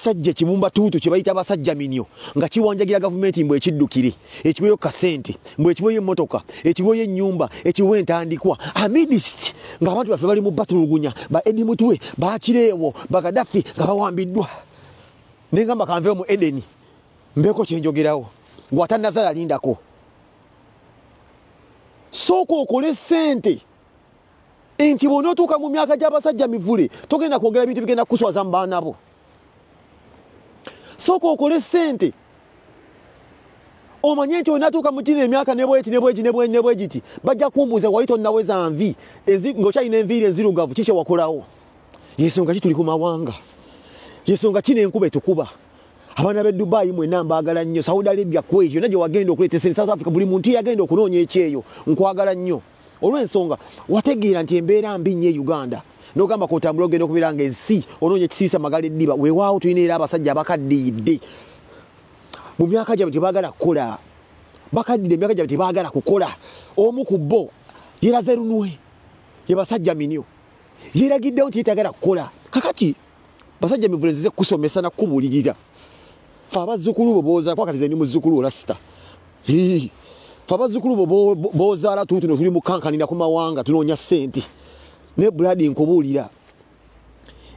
sajja kibumba tuutu kye bayita abasajja minyo nga kiwanjagira gavumenti mbwe ekiddukire ekiweyo kasente mbwe ekiweyo emmotoka ekiweyo ennyumba ekiweyo entandikwa amidist ng'abantu baffe bali mu batulugunya ba Edi Mutwe ba Kireewo ba Gaddafi nga bawambiddwa nengamba kanveyo mu Edeni mbeko kyenjogerawo gwatanazala lindako soko okole sente enti bonotuuka mu myaka gy'abasajja mivule togenda kwogera ebintu bigenda kuswaza mu baana bo soko okole sente omanye nti onatuuka mu kino emyaka nebwegiti bajja kumbuuza wali tonnaweza nvi ng'okyalina enviiri enzirugavu kiki wakolawo yensonga ki tuli ku mawanga yensonga kino enkuba etukuba abaana b'e Dubai mwenna mbaagala nnyo Saudi Arabia Kuwait yonna gye wagenda okuleeta sente South Africa buli muntu yagenda okunoonya ekyeyo nkwagala nnyo olw'ensonga wategeera nti embeera mbi nnyo e Uganda n'ogamba k'otambula ogenda okubeera ng'ensi onoonya ekisibisa magala eddiba weewaawo tulina era abasajja abakaddiyidde mu myaka gyabwe tebaagala kukola bakaddidde emyaka gyabwe tebaagala kukola omu ku bo yeraze lunwe ye basajja minyo yeragiddewo nti yetagala kukola kakati basajja mivule nzize kusomesa na kubulirira fa abazzukulu bo booza kwakati ze ndi muzzukulu olasita fa abazzukulu bo boozaala tuutu ne tuli mukankanira ku mawanga tunoonya ssente ne buladi nkubuulira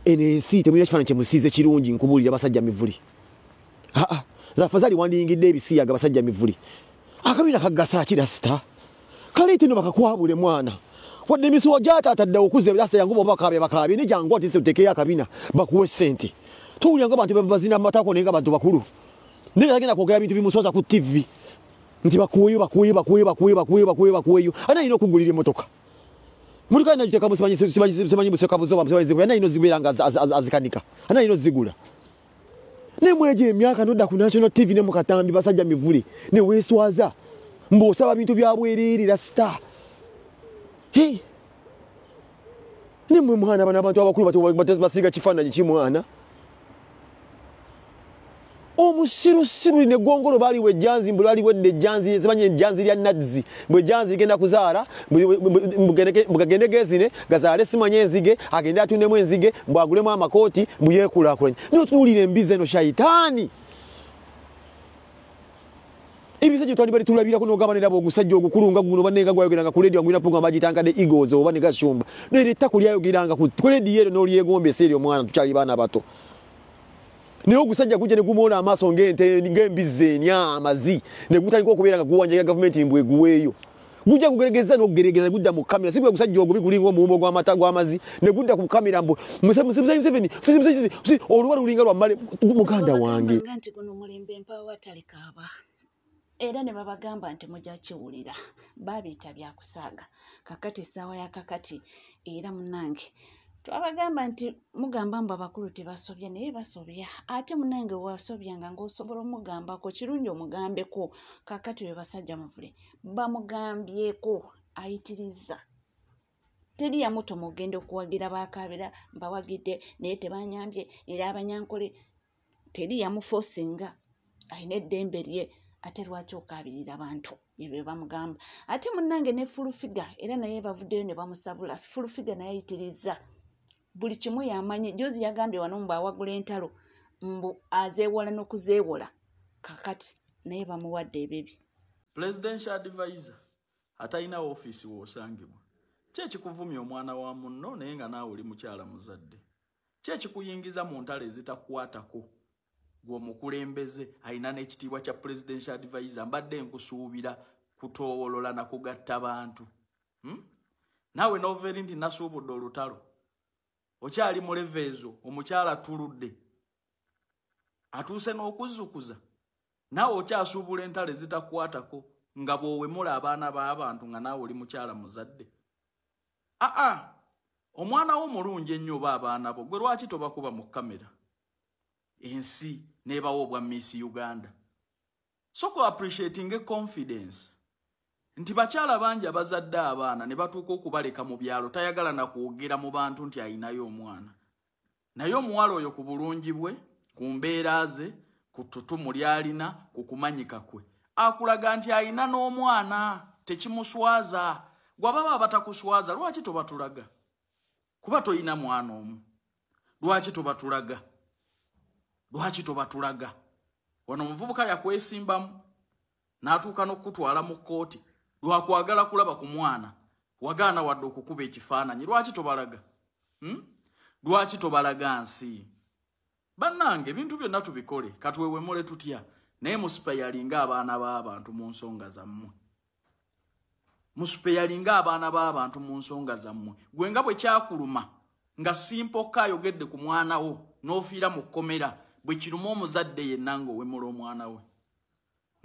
eno ensi temulina kifaananyi kyemusiize kirungi nkubuulira basajja mivuli zaffe zali wandiyingidde ebisiyaga basajja mivuli akabina kaggasa kirasita kaleete no bakakwabule mwana wadde emisuwa gyataatadde okuza ebirasa yangu bakaabye ne jangu ati se utekeyo akabina bakuwe ssente towulira ng'abantu bazina amatako naye ng'abantu bakulu naye agenda kwogera bintu bimuswaza ku TV nti bakuweyo ana alina okugulira emmotoka muliko alina giteekamu simanyi museka buzoba ana alina zibeera nga azikanika ana alina ozigula ne mweje emyaka nodda ku National TV ne mukatambi basajja mivuli ne weeswaza mb'osaba bintu bya bwereerera star ne mwe mwana bana abantu abakulu basiga kifaananyi kimwana omusirusiru ne gongolo bali wejjanzi mbulali wedde janzi zibanye janzi lya nadzi bwe janzi genda kuzaala bugagende gezine gazaale simanye enzige agenda atundemu enzige mbwagulemu amakooti mbuyekulakulanye notulire embize no shayitani ebisajja twandi bali tulabira kuno gabanira bo gusajja ogukulunga guno banenga gwayogeranga ku radio ngwina program bagitanga de Eagles oba ne gashumba nere takuli yayogeranga ku radio yero no lyegombe seri omwana tukyali bana bato ne ogusajja kujja ne gumona amaso ng'embize amazi ne gutaliko okubeera nga guwanja gavumenti mbwe guweeyo gujja kugeregeza n'okugeregeza gudda mu kamera sibwe gusajja ogubi gulinga omuwumbo gw'amata gw'amazi ne gudda ku kamera mbu Museveni oluwa lulinga lwa male muganda wange nti guno mulembe mpawa talikaaba era ne babagamba nti mujja kiwulira babiyita byakusaaga kakati essaawa ya kakati era munange twabagamba nti mugamba mbu abakulu tebasobya naye basobya ate munange wasobyanga ng'osobola omugambako kirungi omugambeko kakati we basajja muvule bamugambyeko ayitiriza teri yamuto mugenda okuwagira baakaabira mbawagidde naye tebanyambye era abanyankole teri yamufosinga ayina eddembe lye ate lwaki okaabirira abantu ebyo bamugamba ate munange ne fulufiga era naye bavuddeyo ne bamusabula fulufiga naye ayitiriza buli kimu yamanyi jozi yagambye wano mbu awagula entalo mbu azeewola n'okuzeewola kakati naye bamuwadde ebibi presidential advisor atalina office w'osangibwa kyekikuvumya omwana wa munno naye nga naawe oli mukyala muzadde kyekikuyingiza mu ntalo ezitakukwatako gw'omukulembeze alina n'ekitiibwa kya presidential advisor mbadde nkusuubira kutoowolola na kugatta bantu naawe noveeri nti nasuubudde olutalo okyali mu leveezo omukyala tuludde atuuse n'okuzzukuza naawe okyasuubula entalo ezitakwatako nga bw'owemula abaana b'abantu nga naawe oli mukyala muzadde omwana wo mulungi ennyo oba abaana bo gwe lwaki tobakuba mu kamera ensi neebawo obwa Miss Uganda soko appreciating confidence nti bakyala bangi abazadde abaana ne batuuka okubaleka mu byalo tayagala na kwogera mu bantu nti ayinayo omwana naye omuwala oyo ku bulungi bwe ku mbeera ze ku ttutumu ly'alina ku kumanyika kwe akulaga nti ayina n'omwana tekimuswaza gwe ababa abatakuswaza lwaki tobatulaga kuba toyina mwana omu lwaki tobatulaga lwaki tobatulaga wano omuvubuka yakwesimbamu n'atuuka n'okutwala mu kkooti lwakwagala kulaba ku mwana wagaana wadde okukuba ekifaananyi lwaki tobalaga lwaki tobalaga nsi bannange ebintu byonna tubikole katwewemule tutya naye musipeyalinga abaana b'abantu mu nsonga zammwe musipeyalinga abaana b'abantu mu nsonga zammwe gwe nga bwe kyakuluma nga simpoka ayogedde ku mwana wo n'ofiira mu kkomera bwe kiruma omuzadde yenna ng'owemula omwana we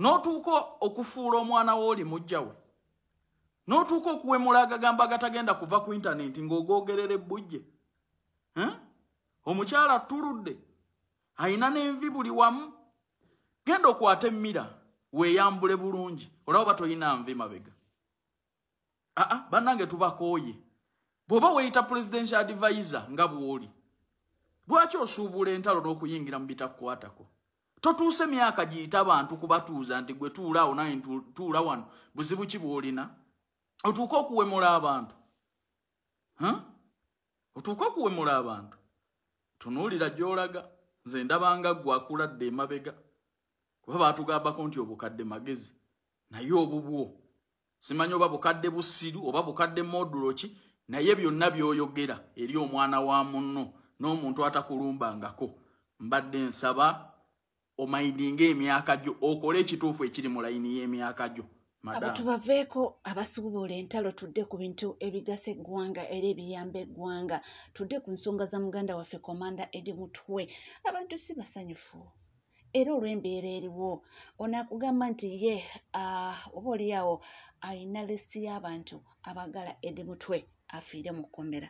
n'otuuka okufuula omwana wo oli mujja we n'otuuka okuwemula agagamba agatagenda kuva ku intaneti ng'ogoogerera ebbujje omukyala tuludde ayina n'envi buli wamu genda okwata emmira weeyambule bulungi olaba toyina nvi mabega bannange tubakooye bw'oba weeyita presidential advisor nga bw'oli lwaki osuubula entalo n'okuyingira mu bitakukwatako totuuse myaka giyita abantu kubatuuza nti gwe tuulaawo naye tuula wano buzibu ki bw'olina otuuke okuwemula abantu otuuke okuwemula abantu tunuulira gy'olaga nze ndabanga gwe akuladde emabega kuba baatugambako nti obukadde magezi naye obubwo simanyi oba bukadde busiru oba bukadde modulo ki naye byonna by'oyogera eri omwana wa munno n'omuntu atakulumbangako mbadde nsaba omayindinga emyaka gyo okole ekituufu ekiri mu layini y'emyaka gyo abantu baveeko abasuubula entalo tudde ku bintu ebigasa eggwanga era ebiyamba eggwanga tudde ku nsonga za muganda waffe komanda Eddie Mutwe abantu si basanyufu era olw'embeera eriwo onakugamba nti ye oba oliawo ayina lisiti y'abantu abagala Eddie Mutwe afiire mu kkomera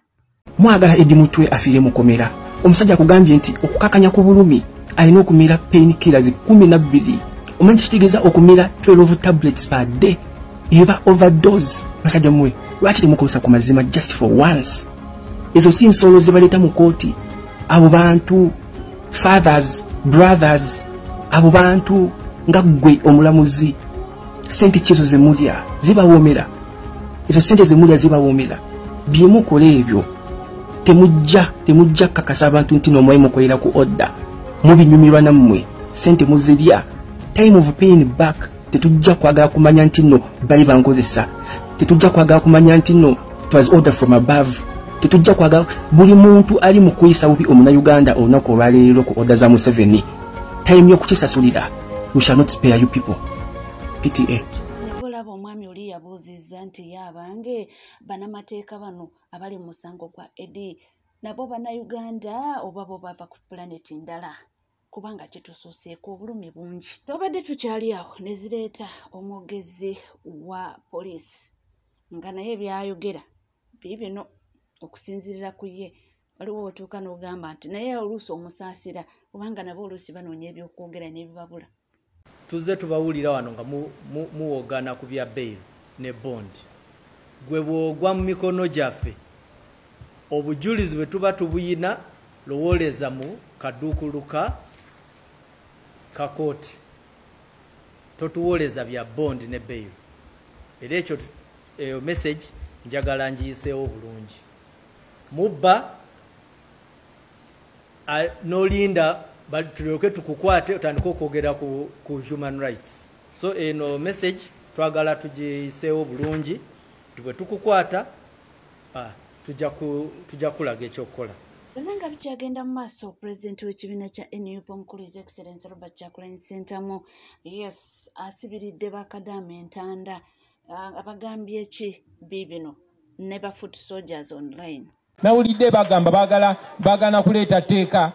mwagala Eddie Mutwe afiire mu kkomera omusajja akugambye nti okukakanya ku bulumi alina okumira pain killers 12 omanyi kitegeeza okumira 12 tablets per day eba overdose basajja mmwe lwaki temukozesa ku mazima just for once ezo si nsolo ze baleeta mu kooti abo bantu fathers brothers abo bantu nga ggwe omulamuzi sente kyezo zemulya zibawoomera ezo sente zemulya zibawoomera byemukola ebyo temujja kakasa abantu nti nomwayi mukolera ku odda mubinyumirwa nammwe sente muzirya time of paying back tetujja kwagala kumanya nti no bali bankozesa tetujja kwagala kumanya nti no it was order from above tetujja kwagala buli muntu ali mu kuyisa bubi omunayuganda olunaku olwaleero ku order za Museveni time y'okukisasulira we shall not spare you people PTA olaba omwami oli yabuuzizza nti yaabange banamateeka bano abali mu musango gwa Eddie nabo bannayuganda oba bo bava ku planeti ndala kubanga kitusuuseeko obulumi bungi tubadde tukyali awo ne zireeta omwogezi wa poliisi nga naye byayogera bibino okusinzirira ku ye waliwo otuuka n'ogamba nti naye oluusi omusaasira kubanga nabo oluusi banoonya ebyokwogera n'ebibabula tuzze tubawulira wano nga muwogana ku bya bail ne bond gwe bw'ogwa mu mikono gyaffe obujulizi bwe tuba tubuyina lowooleza mu kaduukuluka ka kooti totuwooleza bya bond ne bail era ekyo eyo message njagala ngiyiseewo bulungi mubba n'olinda tulyoke tukukwate otandika okwogera ku human rights so eno message twagala tugiyiseewo bulungi bwe tukukwata tujja kulaga ekyokukola Langa bikyagenda mu maaso pulezidenti w'ekibiina kya NUP omukulu His Excellency Robert Kyagulanyi Ssentamu asibiridde bakadaama entanda abagambye ki bibino ne ba foot soldiers online nawulidde bagamba bagana kuleeta tteeka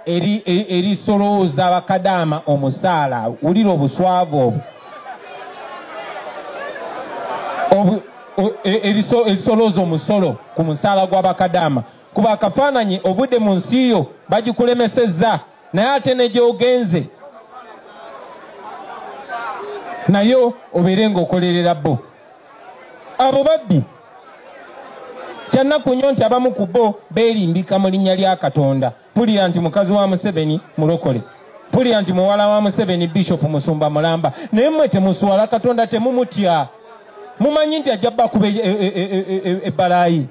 erisolooza abakadaama omusaala wulira obuswavu obwo erisolooza omusolo ku musaala gw'abakadaama kuba akafaananyi obudde mu nsi yo bagikulemesezza naye ate ne gy'ogenze nayo obeere ng'okolerera bo abo babbi kyannaku nnyo nti abamu ku bo beerimbika mu linnya lya Katonda pulira nti mukazi wa Museveni mulokole pulira nti muwala wa Museveni Bishop Musumba Mulamba naye mmwe temuswala Katonda temumutya mumanyi nti ajja bakuba ebbalaayi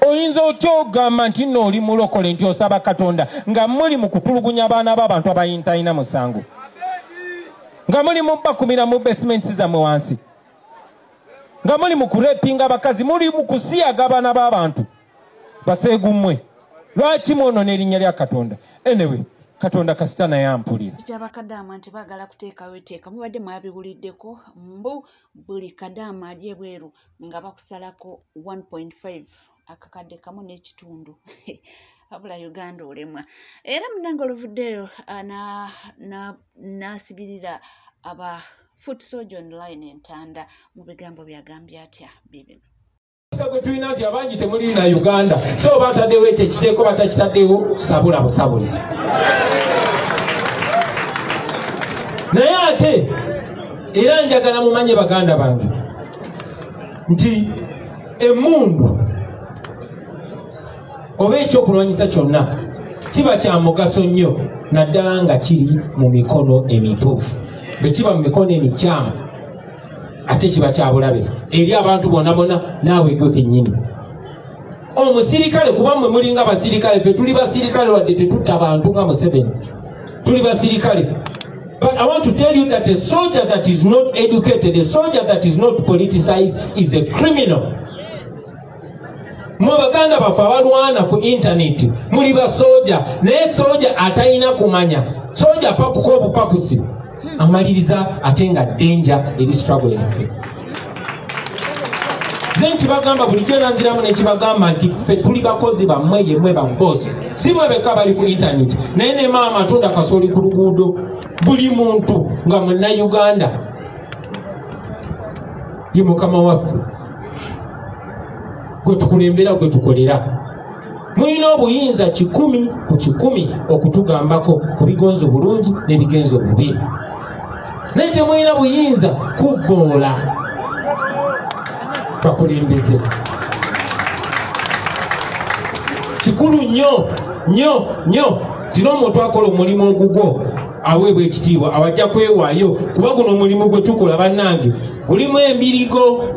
oyinza otya ogamba nti nno oli mulokole nti osaba Katonda nga muli mu kutulugunya abaana b'abantu abayintalina musango, nga muli mu bakumira mu basements zammwe wansi, nga muli mu kurepinga abakazi, muli mu kusiyaga abaana b'abantu baseegummwe. Lwaki mwonoona erinnya lya Katonda? Anyway, Katonda kasita naye ampulira. Kyabakadaama nti baagala kuteekawo etteeka, mubadde mwabiwuliddeko mbu buli kadaama ali ebweru nga bakusalako 1.5 akakadde kamu n'ekitundu abula Uganda olemwa. Era munange oluvuddeyo n'asibirira aba Foot Soldier Online Entanda mu bigambo byagambye atya bibino. Gwe tulina nti abangi temuli na Uganda, so bataddewo ekyo ekiteeko batakitaddewo sabula busabuzi. Naye ate era njagala mumanye baganda bange nti emmundu oba ekyokulwanyisa kyonna kiba kya mugaso nnyo naddala nga kiri mu mikono emituufu. Bwe kiba mu mikono emikyamu ate kiba kya bulabe eri abantu bonna bonna, naawe gwe kennyini. Omusirikale kuba mmwe mulinga basirikale, fe tuli basirikale wadde tetutta abantu nga Museveni, tuli basirikale. But I want to tell you that a soldier that is not educated, a soldier that is not politicized is a criminal. Mwe baganda bafe abalwana ku internet muli basoja, naye soja atayina kumanya, soja pakuko obupakusi amaliriza ate nga danger eri struggle yaffe. Ze nkibagamba bulijjo nanziramu nekibagamba nti ffe tuli bakozi bammwe, yemmwe babosi, si mwe beka bali ku internet. Naye ne maama atunda kasooli ku luguudo, buli muntu nga Munnayuganda ye mukama waffe gwe tukulembera, gwe tukolera. Mulina obuyinza 100 ku 100 okutugambako ku bigonzo bulungi n'ebigenzo bubi, naye temulina buyinza kuvoola bakulembeze. Kikulu nnyo nnyo nnyo kino omuntu akola omulimu ogugwo aweebwa ekitiibwa, awajja kwewaayo, kuba guno omulimu gwe tukola bannange gulimu embirigo.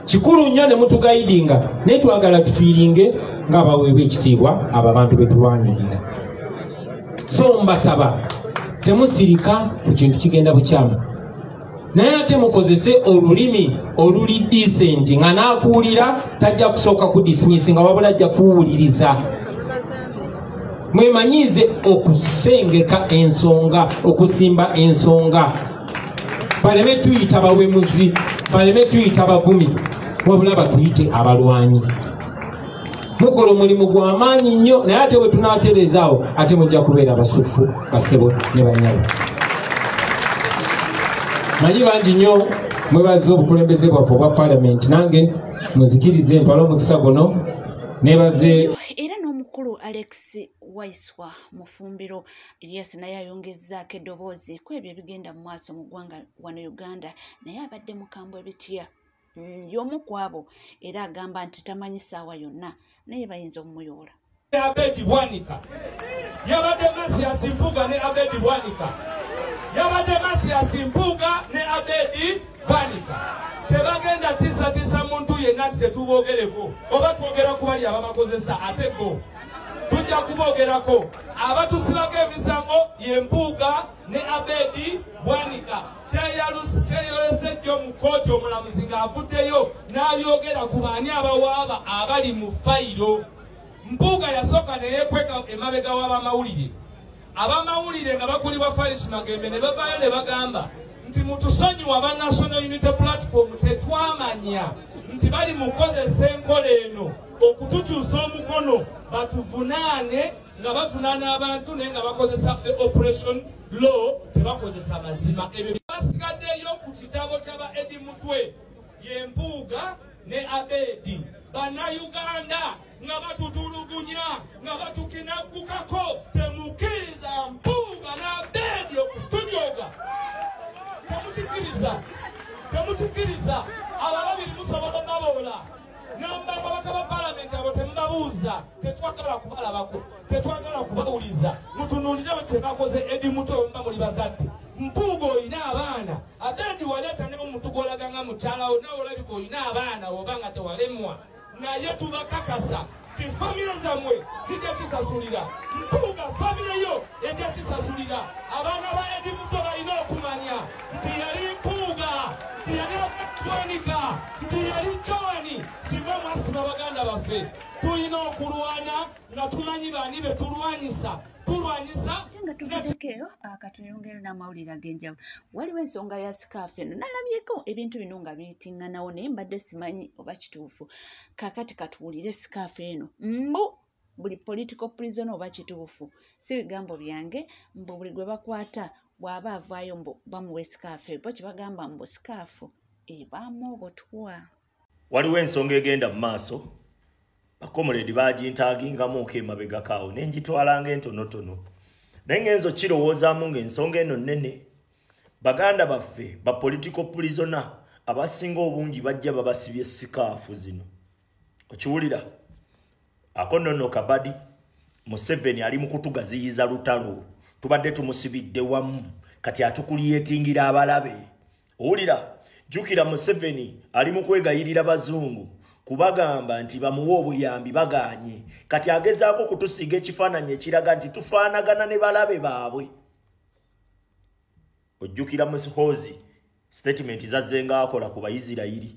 Kikulu nnyo ne mutugayidinga, naye twagala tufiiringe ng'abaweebwa ekitiibwa abo abantu be tulwanirira. So mbasaba temusirika ku kintu kigenda bukyamu, naye ate mukozese olulimi oluli decent, nga n'akuwulira tajja kusooka ku dismiss nga wabula ajja kuwuliriza. Mwemanyize okusengeka ensonga, okusimba ensonga, baleme tuyita bawemuzi, baleme tuyita bavumi, wabula batuyite abalwanyi. Mukola omulimu gw'amaanyi nnyo, naye ate bwe tunaaterezaawo ate mujja kubeera basufu, basebo ne banyabo. Manyi bangi nnyo mwebaza obukulembeze bwaffe obwa Parliament, nange muzikirize ntwale omukisa guno nebaze. Era n'omukulu Alex Waiswa Mufumbiro Elias naye ayongezzaako eddoboozi ku ebyo ebigenda mu maaso mu ggwanga wano Uganda, naye abadde mukambwe ebitya y'omu ku abo, era agamba nti tamanyi ssaawa yonna naye bayinza omumuyoola. Abedi Bwanika yabadde Masias Mpuuga ne Abedi Bwanika, yabadde Masias Mpuuga ne Abedi Bwanika. Tebagenda tisa muntu yenna tetubogereko, oba twogera ku bali ababakozesa ate bo tujja kubogerako. Abatusibako emisango ye Mpuuga ne Abedi Bwanika. Kyeyolese jjo mu kooti omulamuzi ng'avuddeyo n'abyogera ku baani abawaaba abali mu fayiro. Mpuuga yasooka ne yeekweka emabega w'abamawulire. Abamawulire nga bakulibwa Faris Magembe ne bavaayo ne bagamba nti mutusonyiwa aba National Unity Platform tetwamanya nti bali mukozesa enkola eno okutukyusa omukono batuvunaane, nga bavunaana abantu naye nga bakozesa the operation law, tebakozesa mazima. Ebyo basigaddeyo ku kitabo ky'aba Edi Mutwe ye Mpuuga ne Abedi, Bannayuganda nga batutulugunya nga batukinaggukako, temukkiriza Mpuuga n'Abedi okutunyoga. Temukikkiriza ababiri musobola baboola n'ababaka ba Parliament abo temubabuuza, tetwagala kubalabako, tetwagala kubawuliza. Mutunuulire kye bakoze Edi Mutwe, muba muli bazadde. Mpugo oyina abaana Abedi waleta ne omuntu gwolaga nga mukyalawo nawe olabika oyina abaana obanga tewalemwa naye tubakakasa ti famire zammwe zijja kisasulira Mpuga famire yo ejja kisasulira abaana ba Edi Muto balina okumanya nti yali Mpuga nti yali Bwanika nti yali Joani timwe mwasiba baganda baffe tulina okulwana nga tumanyi baani be tulwanyisa nga tugezekeyo akatuyongera n'amawulire ag'enjawulo waliwo ensonga ya sikaafu eno nalabyeko ebintu bino nga biyitiŋŋanawo naye mbadde simanyi oba kituufu kakati katuwulire sikaafu eno mbu buli political prison oba kituufu si bigambo byange mbu buli gwe bakwata bw'aba avaayo mbu bamuwa sikaafu ebo kyebagamba mbu sikaafu ebaamu obutwa waliwo ensonga egenda mu maaso bakomuledi bagintaagingamuuko emabegakaawo nenjitwalanga entonotono naye ngenzo kirowoozaamu ng'ensonga eno nnene baganda baffe ba political prisoner abasinga obungi bajja babasibye sikaafu zino okiwulira ako nnono kabadi Museveni ali mu kutugaziyiza lutalo tubadde tumusibidde wamu kati atukuliyetingira abalabe owulira jjukira Museveni ali mu kwegayirira bazungu kubagamba nti bamuwa obuyambi baganye kati agezaako kutusiga ekifaananyi ekiraga nti tufaanagana ne balabe baabwe ojjukira Muhozi statement zazzenga akola ku Bayisirayiri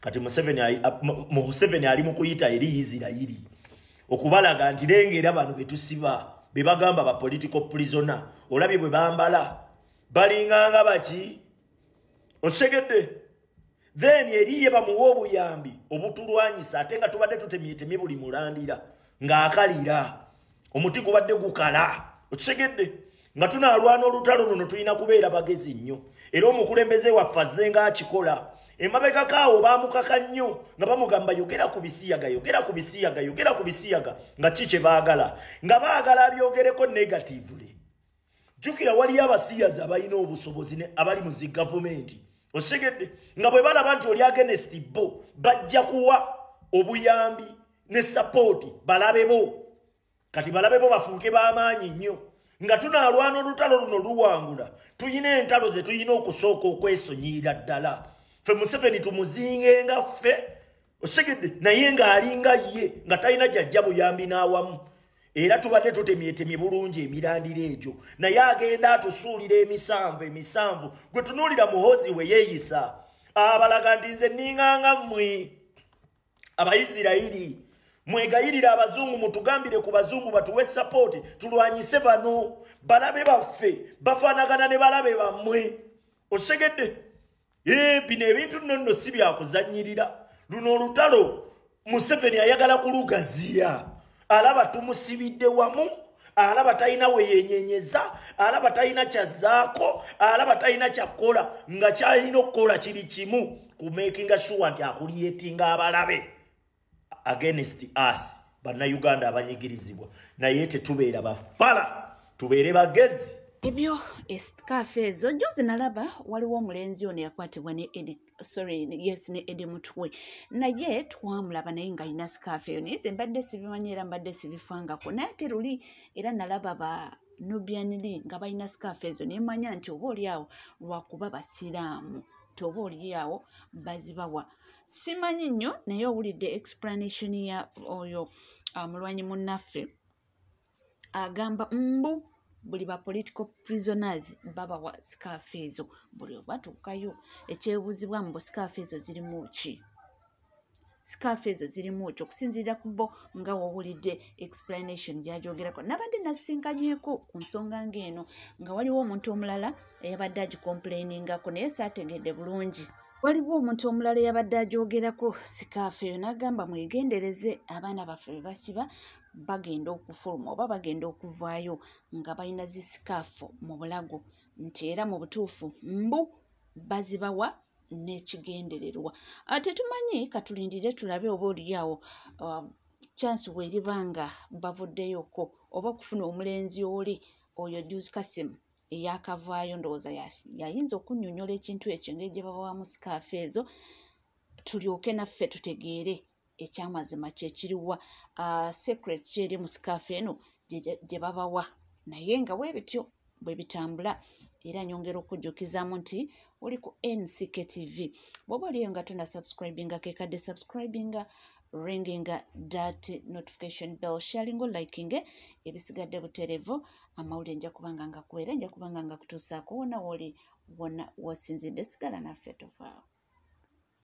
kati Museveni ali mu kuyita eri Isirayiri okubalaga nti lengera bano betusiba be bagamba ba political prisoner olabye bwe bambala balinganga baki osegedde then eriye bamuwa obuyambi obutulwanyisa ate nga tubadde tutemyetemye buli mulandira ng'akalira omuti gubadde gukala okisegedde nga tunaalwana olutalo luno tulina kubeera bagezi nnyo era omukulembeze waffe azze ng'akikola emabegakaawo baamukaka nnyo nga bamugamba yogera ku bisiyaga nga ki kye baagala nga baagala abyogereko negatively jjukira waliyo abasiyazi abalina obusobozi abali mu zi gavumenti osegedde nga bwe balaba nti oli against bo bajja kuwa obuyambi ne support balabe bo kati balabe bo bafuuke b'amaanyi nnyo nga tunaalwana olutalo luno luwangula tuyina entalo ze tuyina okusooka okwesonyiira ddala ffe Museveni tumuzingenga ffe osegedde naye ng'alinga ye nga talina jjajja buyambi n'awamu era tubadde tutemyetemye bulungi emirandiro egyo naye agenda atusuulira emisanvu gwe tunuulira Muhozi we yeeyisa abalaga nti nze ninganga mmwe Abayisirayiri mwegayirira abazungu mutugambire ku bazungu batuwe sapoti tulwanyise bano balabe baffe bafaanagana ne balabe bammwe osegedde bino ebintu nno si byakuzannyirira luno olutalo Museveni ayagala kulugaziya alaba tumusibidde wamu alaba talina weyenyenyeza alaba talina kyazaako alaba talina kyakola nga kyalina okukola kiri kimu kumakinga sure nti akuliyetinga abalabe against us bannayuganda abanyigirizibwa naye tetubeera bafala tubeere bagezi ebyo esikaafu ezo jozi nalaba waliwo omulenzi ono yakwatibwa ne Edi Mutwe naye twamulaba naye nga alina sikaafu eyo naye nze mbadde sibimanyi era mbadde sibifangako naye ate luli era nalaba ba Nubian Li nga balina sikaafu ezo naye manya nti oba oliawo lwakuba basiraamu ti oba oliawo bazibawa simanyi nnyo naye owulidde explanation ya oyo mulwanyi munnaffe agamba mbu buli ba political prisoners babawa sikaafu ezo buli obatuukayo ekyebuuzibwa mbu sikaafu ezo zirimu ki sikaafu ezo zirimu ki okusinziira ku bo nga wawulidde explanation gyagyogerako nabadde nasinkanyeeko ku nsonga ng'eno nga waliwo omuntu omulala eyabadde agicomplainingako naye saategedde bulungi waliwo omuntu omulala eyabadde agyogerako sikaafu eyo n'agamba mwegendereze abaana baffe be basiba bagenda okufuluma oba bagenda okuvaayo nga balina zi sikaafu mu bulago nti era mu butuufu mbu bazibawa n'ekigendererwa ate tumanyi katulindire tulabe oba oliawo chance weeribanga bavuddeyoko oba okufuna omulenzi oli oyo Juice Kasimu eyakavaayo ndowooza yayinza okunnyonnyola ekintu ekyo ngeri gye babawamu sikaafu ezo tulyoke naffe tutegeere ekyamazima kyekiriwa secret kyeri mu sikaafu eno gye babawa naye nga bwe bityo bwe bitambula era nyongera okujjukizaamu nti oli ku NCK TV. Bw'oba oliyo nga tuna subscribinga kekadde subscribinga, ringinga that notification bell, sharinga, likinge, ebisigadde buterevu, amawulire nja kubanga nga kuwera, nja kubanga nga kutuusaako wona woli wona wasinzidde. Sigala naffe tofaawo.